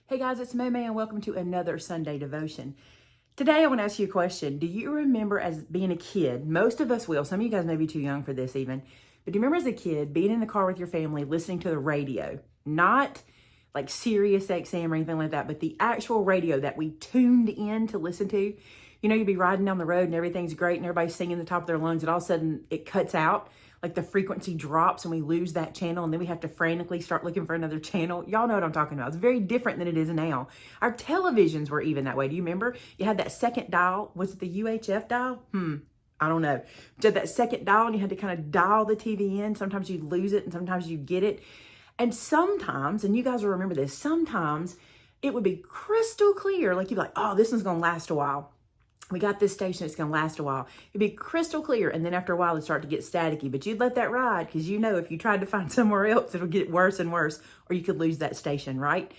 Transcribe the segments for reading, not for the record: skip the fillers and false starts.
Hey guys, it's Maymay and welcome to another Sunday devotion. Today I want to ask you a question. Do you remember as being a kid, most of us will, some of you guys may be too young for this even, but do you remember as a kid being in the car with your family listening to the radio? Not like Sirius XM or anything like that, but the actual radio that we tuned in to listen to. You know, you'd be riding down the road and everything's great and everybody's singing the top of their lungs and all of a sudden it cuts out. Like the frequency drops and we lose that channel and then we have to frantically start looking for another channel. Y'all know what I'm talking about. It's very different than it is now. Our televisions were even that way. Do you remember? You had that second dial. Was it the UHF dial? I don't know. So that second dial and you had to kind of dial the TV in. Sometimes you'd lose it and sometimes you'd get it. And sometimes, and you guys will remember this, sometimes it would be crystal clear. Like you'd be like, oh, this one's going to last a while. We got this station, it's going to last a while. It'd be crystal clear, and then after a while, it'd start to get staticky. But you'd let that ride, because you know if you tried to find somewhere else, it'll get worse and worse, or you could lose that station, right?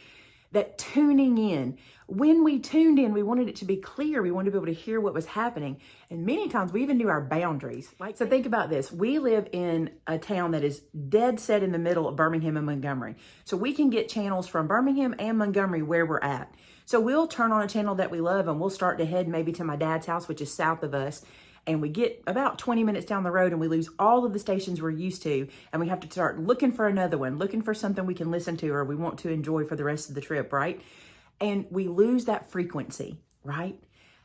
That tuning in. When we tuned in, we wanted it to be clear. We wanted to be able to hear what was happening. And many times, we even knew our boundaries. So think about this. We live in a town that is dead set in the middle of Birmingham and Montgomery. So we can get channels from Birmingham and Montgomery where we're at. So we'll turn on a channel that we love and we'll start to head maybe to my dad's house, which is south of us. And we get about 20 minutes down the road and we lose all of the stations we're used to. And we have to start looking for another one, looking for something we can listen to or we want to enjoy for the rest of the trip, right? And we lose that frequency, right?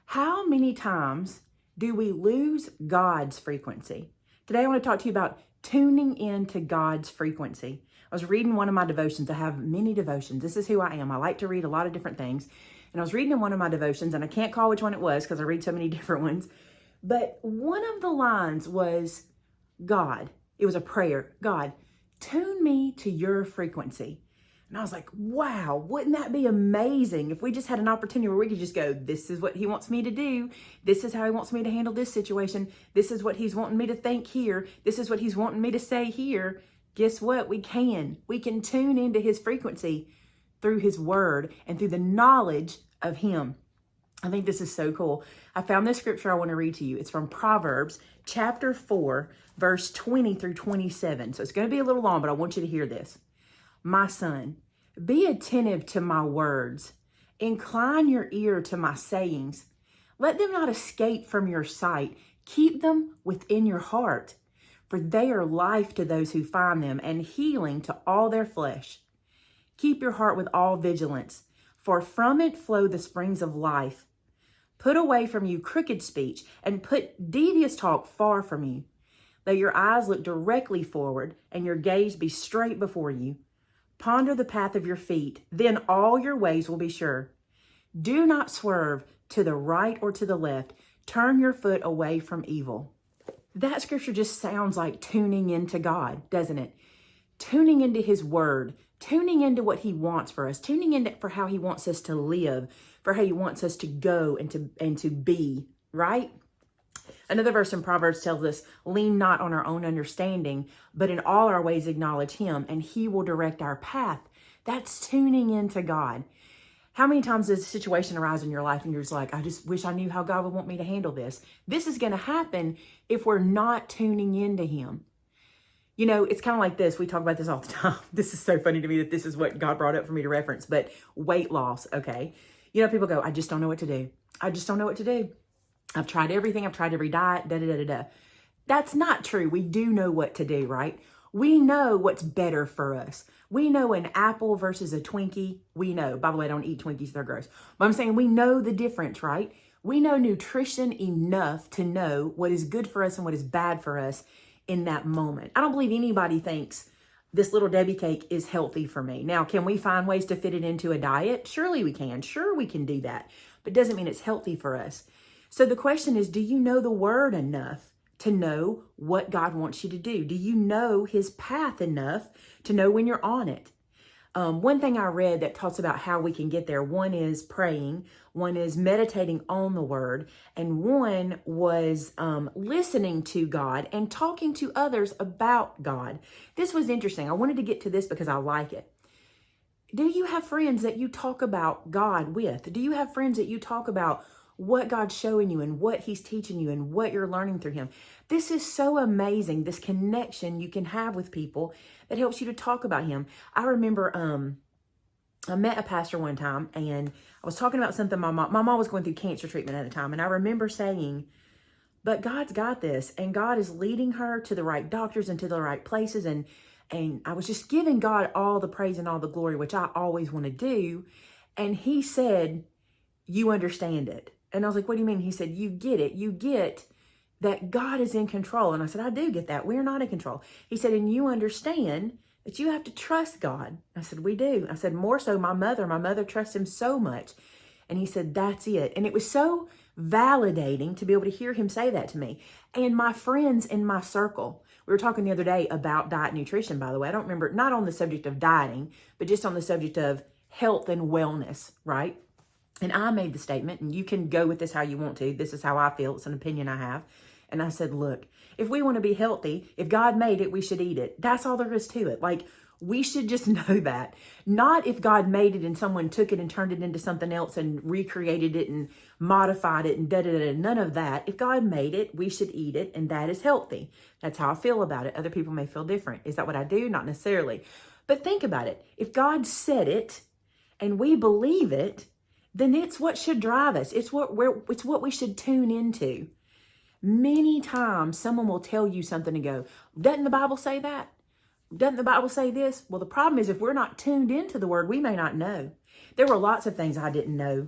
How many times do we lose God's frequency? Today I want to talk to you about tuning into God's frequency. I was reading one of my devotions. I have many devotions. This is who I am. I like to read a lot of different things. And I was reading in one of my devotions, and I can't call which one it was because I read so many different ones. But one of the lines was, God, it was a prayer. God, tune me to your frequency. And I was like, wow, wouldn't that be amazing if we just had an opportunity where we could just go, this is what he wants me to do. This is how he wants me to handle this situation. This is what he's wanting me to think here. This is what he's wanting me to say here. Guess what? We can tune into his frequency through his word and through the knowledge of him. I think this is so cool. I found this scripture I want to read to you. It's from Proverbs chapter 4, verse 20 through 27. So it's going to be a little long, but I want you to hear this. My son, be attentive to my words. Incline your ear to my sayings. Let them not escape from your sight. Keep them within your heart. For they are life to those who find them and healing to all their flesh. Keep your heart with all vigilance, for from it flow the springs of life. Put away from you crooked speech and put devious talk far from you. Let your eyes look directly forward and your gaze be straight before you. Ponder the path of your feet, then all your ways will be sure. Do not swerve to the right or to the left. Turn your foot away from evil. That scripture just sounds like tuning into God, doesn't it? Tuning into his word, tuning into what he wants for us, tuning into for how he wants us to live, for how he wants us to go and to be, right? Another verse in Proverbs tells us, lean not on our own understanding, but in all our ways acknowledge him, and he will direct our path. That's tuning into God. How many times does a situation arise in your life and you're just like, I just wish I knew how God would want me to handle this. This is going to happen if we're not tuning into him. You know, it's kind of like this. We talk about this all the time. This is so funny to me that this is what God brought up for me to reference, but weight loss, okay? You know, people go, I just don't know what to do. I just don't know what to do. I've tried everything. I've tried every diet, da-da-da-da-da. That's not true. We do know what to do, right? We know what's better for us. We know an apple versus a Twinkie. We know. By the way, I don't eat Twinkies. They're gross. But I'm saying we know the difference, right? We know nutrition enough to know what is good for us and what is bad for us in that moment. I don't believe anybody thinks this little Debbie cake is healthy for me. Now, can we find ways to fit it into a diet? Surely we can. Sure, we can do that. But it doesn't mean it's healthy for us. So the question is, do you know the word enough to know what God wants you to do? Do you know his path enough to know when you're on it? One thing I read that talks about how we can get there, one is praying, one is meditating on the word, and one was listening to God and talking to others about God. This was interesting. I wanted to get to this because I like it. Do you have friends that you talk about God with? Do you have friends that you talk about what God's showing you and what he's teaching you and what you're learning through him? This is so amazing, this connection you can have with people that helps you to talk about him. I remember I met a pastor one time, and I was talking about something my mom was going through cancer treatment at the time. And I remember saying, but God's got this, and God is leading her to the right doctors and to the right places. And I was just giving God all the praise and all the glory, which I always want to do. And he said, you understand it. And I was like, what do you mean? He said, you get it. You get that God is in control. And I said, I do get that. We're not in control. He said, and you understand that you have to trust God. I said, we do. I said, more so my mother trusts him so much. And he said, that's it. And it was so validating to be able to hear him say that to me. And my friends in my circle, we were talking the other day about diet and nutrition, by the way. I don't remember, not on the subject of dieting, but just on the subject of health and wellness, right? And I made the statement, and you can go with this how you want to. This is how I feel. It's an opinion I have. And I said, look, if we want to be healthy, if God made it, we should eat it. That's all there is to it. Like, we should just know that. Not if God made it and someone took it and turned it into something else and recreated it and modified it and da-da-da. None of that. If God made it, we should eat it, and that is healthy. That's how I feel about it. Other people may feel different. Is that what I do? Not necessarily. But think about it. If God said it and we believe it, then it's what should drive us. It's what we should tune into. Many times someone will tell you something and go, doesn't the Bible say that? Doesn't the Bible say this? Well, the problem is if we're not tuned into the word, we may not know. There were lots of things I didn't know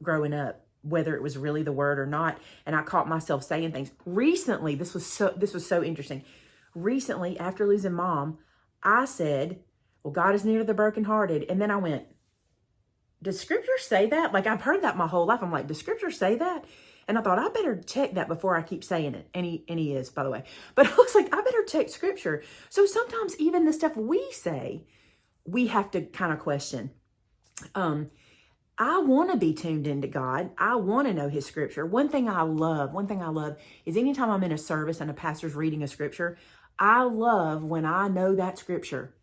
growing up, whether it was really the word or not. And I caught myself saying things. Recently, this was so interesting. Recently, after losing Mom, I said, well, God is near to the brokenhearted. And then I went, does scripture say that? Like, I've heard that my whole life. I'm like, does scripture say that? And I thought, I better check that before I keep saying it. And he is, by the way. But I was like, I better check scripture. So sometimes even the stuff we say, we have to kind of question. I want to be tuned into God. I want to know his scripture. One thing I love is anytime I'm in a service and a pastor's reading a scripture, I love when I know that scripture.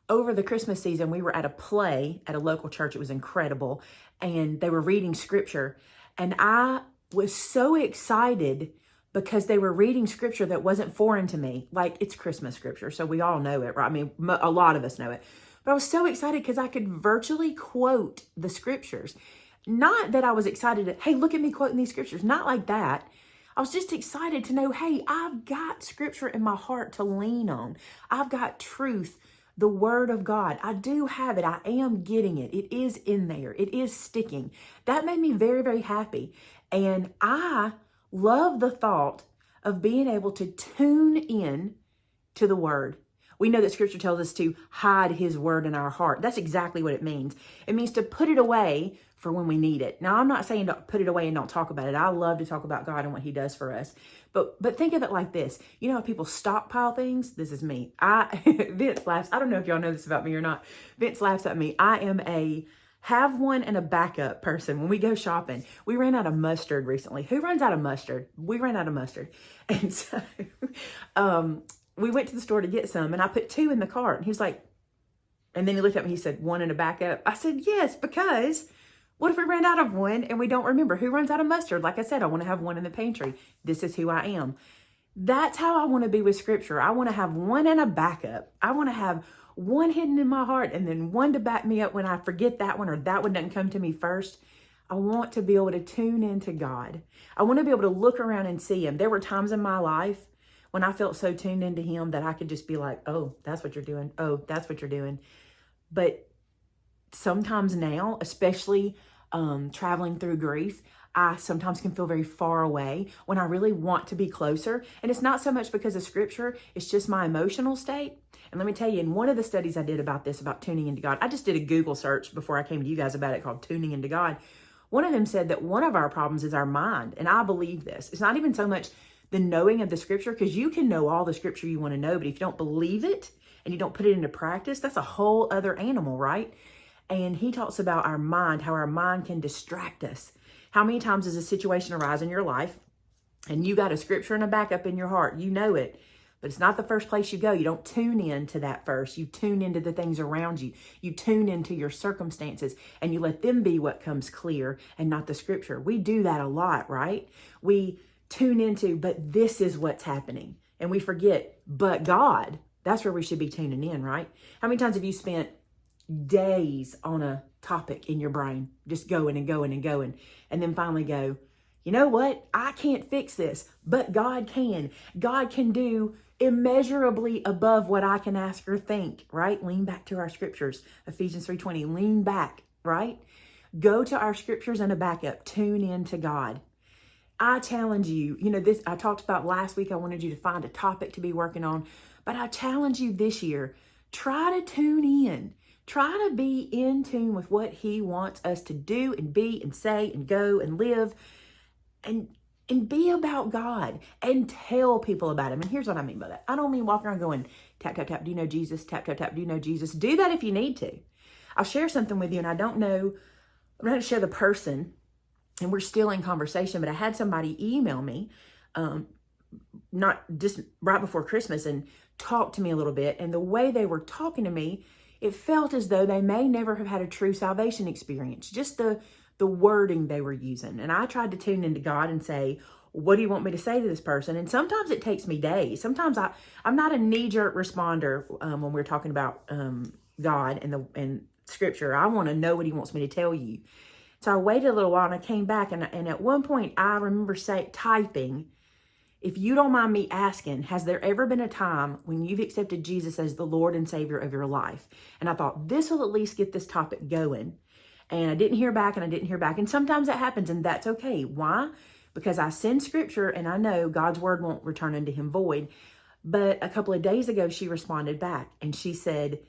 Over the Christmas season, we were at a play at a local church. It was incredible. And they were reading scripture. And I was so excited because they were reading scripture that wasn't foreign to me. Like, it's Christmas scripture, so we all know it, right? I mean, a lot of us know it. But I was so excited because I could virtually quote the scriptures. Not that I was excited to, hey, look at me quoting these scriptures. Not like that. I was just excited to know, hey, I've got scripture in my heart to lean on. I've got truth, the word of God. I do have it. I am getting it. It is in there. It is sticking. That made me very, very happy. And I love the thought of being able to tune in to the word. We know that scripture tells us to hide his word in our heart. That's exactly what it means. It means to put it away for when we need it. Now, I'm not saying to put it away and don't talk about it. I love to talk about God and what he does for us. But think of it like this. You know how people stockpile things? This is me. Vince laughs. I don't know if y'all know this about me or not. Vince laughs at me. I am a have one and a backup person. When we go shopping, we ran out of mustard recently. Who runs out of mustard? We ran out of mustard. And so we went to the store to get some, and I put 2 in the cart. And he was like, and then he looked at me, he said, 1 and a backup. I said, yes, because what if we ran out of one and we don't remember? Who runs out of mustard? Like I said, I want to have 1 in the pantry. This is who I am. That's how I want to be with scripture. I want to have 1 and a backup. I want to have 1 hidden in my heart and then 1 to back me up when I forget that one or that one doesn't come to me first. I want to be able to tune into God. I want to be able to look around and see him. There were times in my life when I felt so tuned into him that I could just be like, oh, that's what you're doing. Oh, that's what you're doing. But sometimes now, especially traveling through grief, I sometimes can feel very far away when I really want to be closer. And it's not so much because of scripture, it's just my emotional state. And let me tell you, in one of the studies I did about this, about tuning into God, I just did a Google search before I came to you guys about it called Tuning into God. One of them said that one of our problems is our mind. And I believe this. It's not even so much the knowing of the scripture, because you can know all the scripture you want to know, but if you don't believe it and you don't put it into practice, that's a whole other animal, right? And he talks about our mind, how our mind can distract us. How many times does a situation arise in your life and you got a scripture and a backup in your heart? You know it, but it's not the first place you go. You don't tune in to that first. You tune into the things around you. You tune into your circumstances and you let them be what comes clear and not the scripture. We do that a lot, right? We tune into, but this is what's happening. And we forget, but God, that's where we should be tuning in, right? How many times have you spent days on a topic in your brain, just going and going and going, and then finally go, you know what? I can't fix this, but God can. God can do immeasurably above what I can ask or think, right? Lean back to our scriptures, Ephesians 3:20, lean back, right? Go to our scriptures and a backup, tune in to God. I challenge you, this I talked about last week, I wanted you to find a topic to be working on, but I challenge you this year, try to tune in. Try to be in tune with what he wants us to do and be and say and go and live and be about God and tell people about him. And here's what I mean by that. I don't mean walk around going, tap, tap, tap, do you know Jesus? Tap, tap, tap, do you know Jesus? Do that if you need to. I'll share something with you, and I'm not going to share the person, and we're still in conversation, but I had somebody email me, not just right before Christmas, and talk to me a little bit. And the way they were talking to me, it felt as though they may never have had a true salvation experience, just the wording they were using. And I tried to tune into God and say, what do you want me to say to this person? And sometimes it takes me days. Sometimes I'm not a knee-jerk responder when we're talking about God and scripture. I want to know what he wants me to tell you. So I waited a little while, and I came back, and at one point I remember typing, if you don't mind me asking, has there ever been a time when you've accepted Jesus as the Lord and Savior of your life? And I thought, this will at least get this topic going. And I didn't hear back, and I didn't hear back. And sometimes that happens, and that's okay. Why? Because I send scripture, and I know God's word won't return unto him void. But a couple of days ago, she responded back, and she said,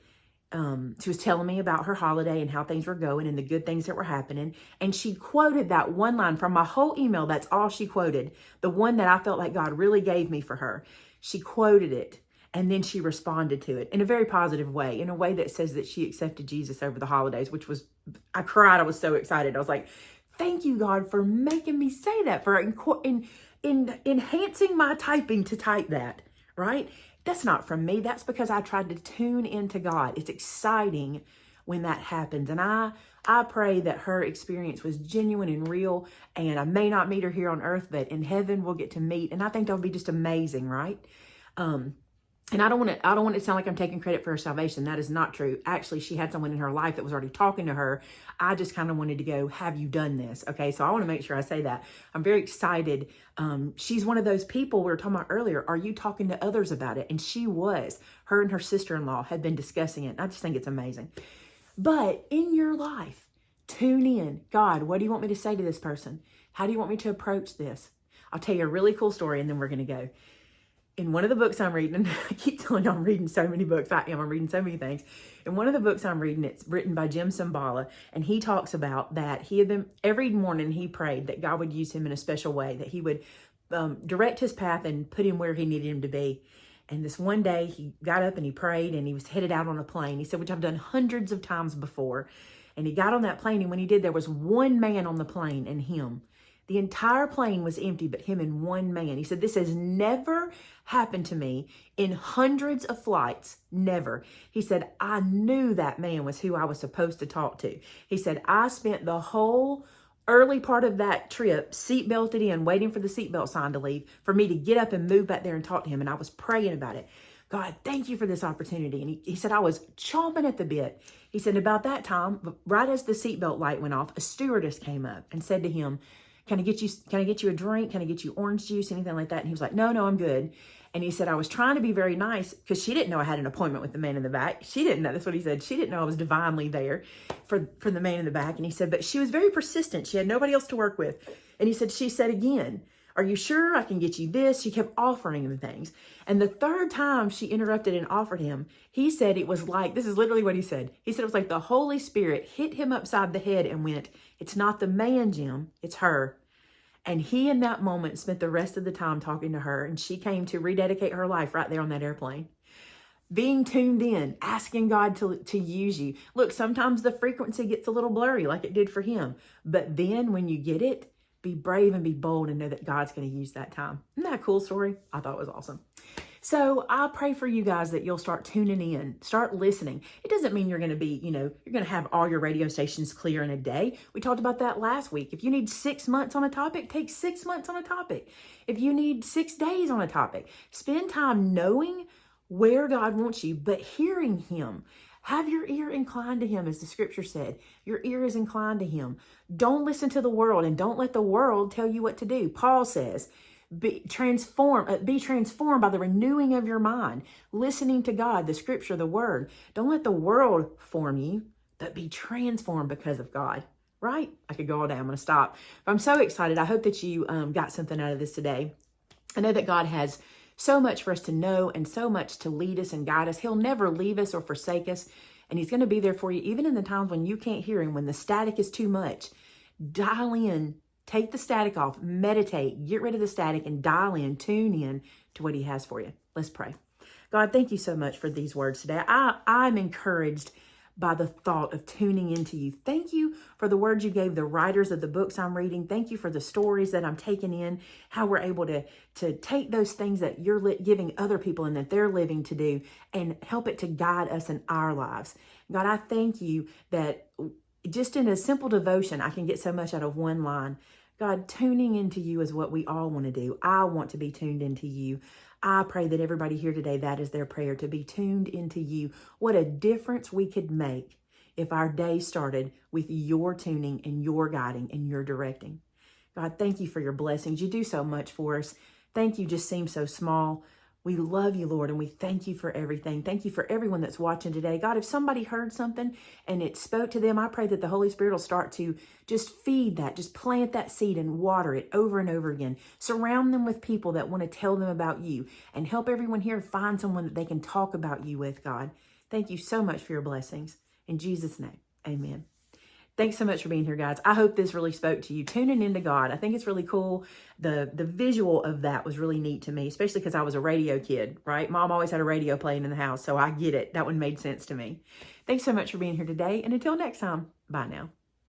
she was telling me about her holiday and how things were going and the good things that were happening. And she quoted that one line from my whole email. That's all she quoted. The one that I felt like God really gave me for her. She quoted it, and then she responded to it in a very positive way, in a way that says that she accepted Jesus over the holidays, which was, I cried. I was so excited. I was like, thank you, God, for making me say that, for enhancing my typing to type that, right? That's not from me. That's because I tried to tune into God. It's exciting when that happens. And I pray that her experience was genuine and real. And I may not meet her here on earth, but in heaven we'll get to meet. And I think that'll be just amazing, right? And I don't want it to sound like I'm taking credit for her salvation. That is not true. Actually, she had someone in her life that was already talking to her. I just kind of wanted to go, have you done this? Okay, so I want to make sure I say that. I'm very excited. She's one of those people we were talking about earlier. Are you talking to others about it? And she was. Her and her sister-in-law had been discussing it. I just think it's amazing. But in your life, tune in. God, what do you want me to say to this person? How do you want me to approach this? I'll tell you a really cool story, and then we're going to go. In one of the books I'm reading, and I keep telling you I'm reading so many books. I'm reading so many things. In one of the books I'm reading, it's written by Jim Cymbala, and he talks about that he had been, every morning he prayed that God would use him in a special way, that he would direct his path and put him where he needed him to be. And this one day he got up and he prayed, and he was headed out on a plane. He said, which I've done hundreds of times before. And he got on that plane, and when he did, there was one man on the plane and him. The entire plane was empty, but him and one man. He said, this has never happened to me in hundreds of flights. Never. He said, I knew that man was who I was supposed to talk to. He said, I spent the whole early part of that trip seatbelted in, waiting for the seatbelt sign to leave, for me to get up and move back there and talk to him. And I was praying about it. God, thank you for this opportunity. And he said, I was chomping at the bit. He said, about that time, right as the seatbelt light went off, a stewardess came up and said to him, can I get you a drink? Can I get you orange juice? Anything like that? And he was like, no, I'm good. And he said, I was trying to be very nice because she didn't know I had an appointment with the man in the back. She didn't know. That's what he said. She didn't know I was divinely there for the man in the back. And he said, but she was very persistent. She had nobody else to work with. And he said, she said again, are you sure I can get you this? She kept offering him things. And the third time she interrupted and offered him, he said it was like, this is literally what he said. He said it was like the Holy Spirit hit him upside the head and went, it's not the man, Jim, it's her. And he, in that moment, spent the rest of the time talking to her, and she came to rededicate her life right there on that airplane. Being tuned in, asking God to use you. Look, sometimes the frequency gets a little blurry like it did for him. But then when you get it, be brave and be bold and know that God's going to use that time. Isn't that a cool story? I thought it was awesome. So I pray for you guys that you'll start tuning in, start listening. It doesn't mean you're going to be, you're going to have all your radio stations clear in a day. We talked about that last week. If you need 6 months on a topic, take 6 months on a topic. If you need 6 days on a topic, spend time knowing where God wants you, but hearing him. Have your ear inclined to him, as the scripture said. Your ear is inclined to him. Don't listen to the world, and don't let the world tell you what to do. Paul says, be transformed by the renewing of your mind, listening to God, the scripture, the word. Don't let the world form you, but be transformed because of God. Right? I could go all day. I'm going to stop. But I'm so excited. I hope that you got something out of this today. I know that God has so much for us to know and so much to lead us and guide us. He'll never leave us or forsake us. And he's going to be there for you, even in the times when you can't hear him, when the static is too much. Dial in, take the static off, meditate, get rid of the static, and dial in, tune in to what he has for you. Let's pray. God, thank you so much for these words today. I'm encouraged by the thought of tuning into you. Thank you for the words you gave the writers of the books I'm reading. Thank you for the stories that I'm taking in, how we're able to take those things that you're giving other people and that they're living to do and help it to guide us in our lives. God, I thank you that just in a simple devotion, I can get so much out of one line. God, tuning into you is what we all want to do. I want to be tuned into you. I pray that everybody here today, that is their prayer, to be tuned into you. What a difference we could make if our day started with your tuning and your guiding and your directing. God, thank you for your blessings. You do so much for us. Thank you just seems so small. We love you, Lord, and we thank you for everything. Thank you for everyone that's watching today. God, if somebody heard something and it spoke to them, I pray that the Holy Spirit will start to just feed that, just plant that seed and water it over and over again. Surround them with people that want to tell them about you and help everyone here find someone that they can talk about you with, God. Thank you so much for your blessings. In Jesus' name, amen. Thanks so much for being here, guys. I hope this really spoke to you. Tuning into God. I think it's really cool. The visual of that was really neat to me, especially because I was a radio kid, right? Mom always had a radio playing in the house, so I get it. That one made sense to me. Thanks so much for being here today. And until next time, bye now.